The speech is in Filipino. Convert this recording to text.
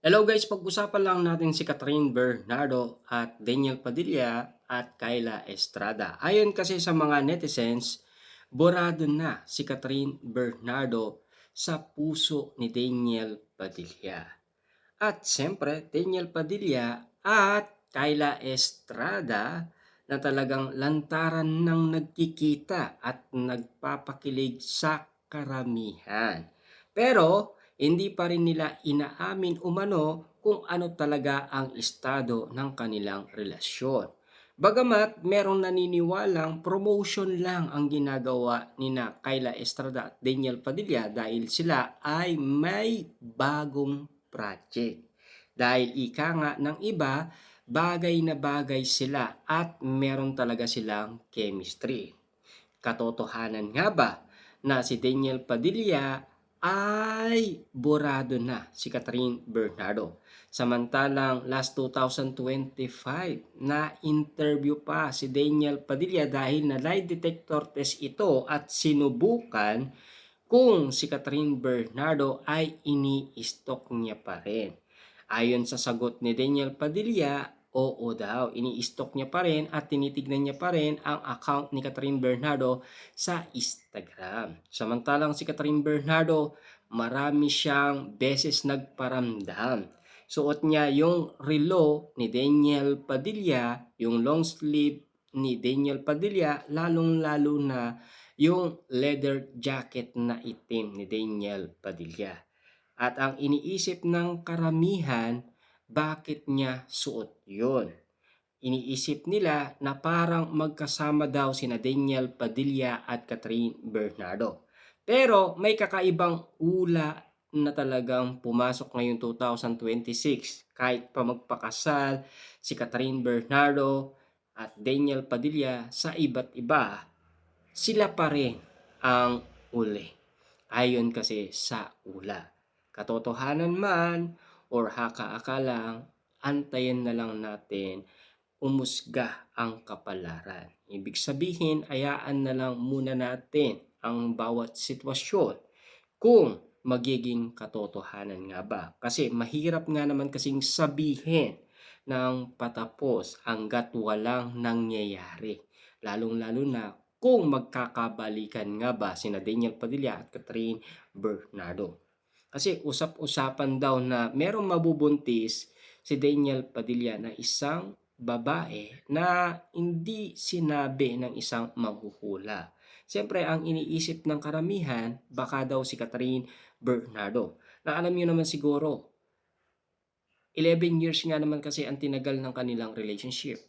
Hello guys, pag-usapan lang natin si Catherine Bernardo at Daniel Padilla at Kyla Estrada. Ayon kasi sa mga netizens, borado na si Catherine Bernardo sa puso ni Daniel Padilla. At siyempre, Daniel Padilla at Kyla Estrada na talagang lantaran ng nagkikita at nagpapakilig sa karamihan. Pero hindi pa rin nila inaamin umano kung ano talaga ang estado ng kanilang relasyon. Bagamat merong naniniwalang promotion lang ang ginagawa ni na Kyla Estrada at Daniel Padilla dahil sila ay may bagong project. Dahil ika nga ng iba, bagay na bagay sila at meron talaga silang chemistry. Katotohanan nga ba na si Daniel Padilla ay borado na si Catherine Bernardo. Samantalang last 2025 na interview pa si Daniel Padilla dahil na lie detector test ito at sinubukan kung si Catherine Bernardo ay ini-stalk niya pa rin. Ayon sa sagot ni Daniel Padilla, oo daw, ini-stalk niya pa rin at tinitignan niya pa rin ang account ni Catherine Bernardo sa Instagram. Samantalang si Catherine Bernardo, marami siyang beses nagparamdam. Suot niya yung relo ni Daniel Padilla, yung long sleeve ni Daniel Padilla, lalong-lalo na yung leather jacket na itim ni Daniel Padilla. At ang iniisip ng karamihan, bakit niya suot yun? Iniisip nila na parang magkasama daw sina Daniel Padilla at Catherine Bernardo. Pero may kakaibang ula na talagang pumasok ngayong 2026. Kahit pa magpakasal si Catherine Bernardo at Daniel Padilla sa iba't iba, sila pa rin ang uli. Ayon kasi sa ula. Katotohanan man or haka-akalang, antayin na lang natin umusga ang kapalaran. Ibig sabihin, ayaan na lang muna natin ang bawat sitwasyon kung magiging katotohanan nga ba. Kasi mahirap nga naman kasing sabihin ng patapos hanggat walang nangyayari. Lalong-lalo na kung magkakabalikan nga ba sina Daniel Padilla at Catherine Bernardo. Kasi usap-usapan daw na merong mabubuntis si Daniel Padilla na isang babae na hindi sinabi ng isang manghuhula. Siyempre, ang iniisip ng karamihan, baka daw si Catherine Bernardo. Na alam niyo naman siguro, 11 years nga naman kasi ang tinagal ng kanilang relationship.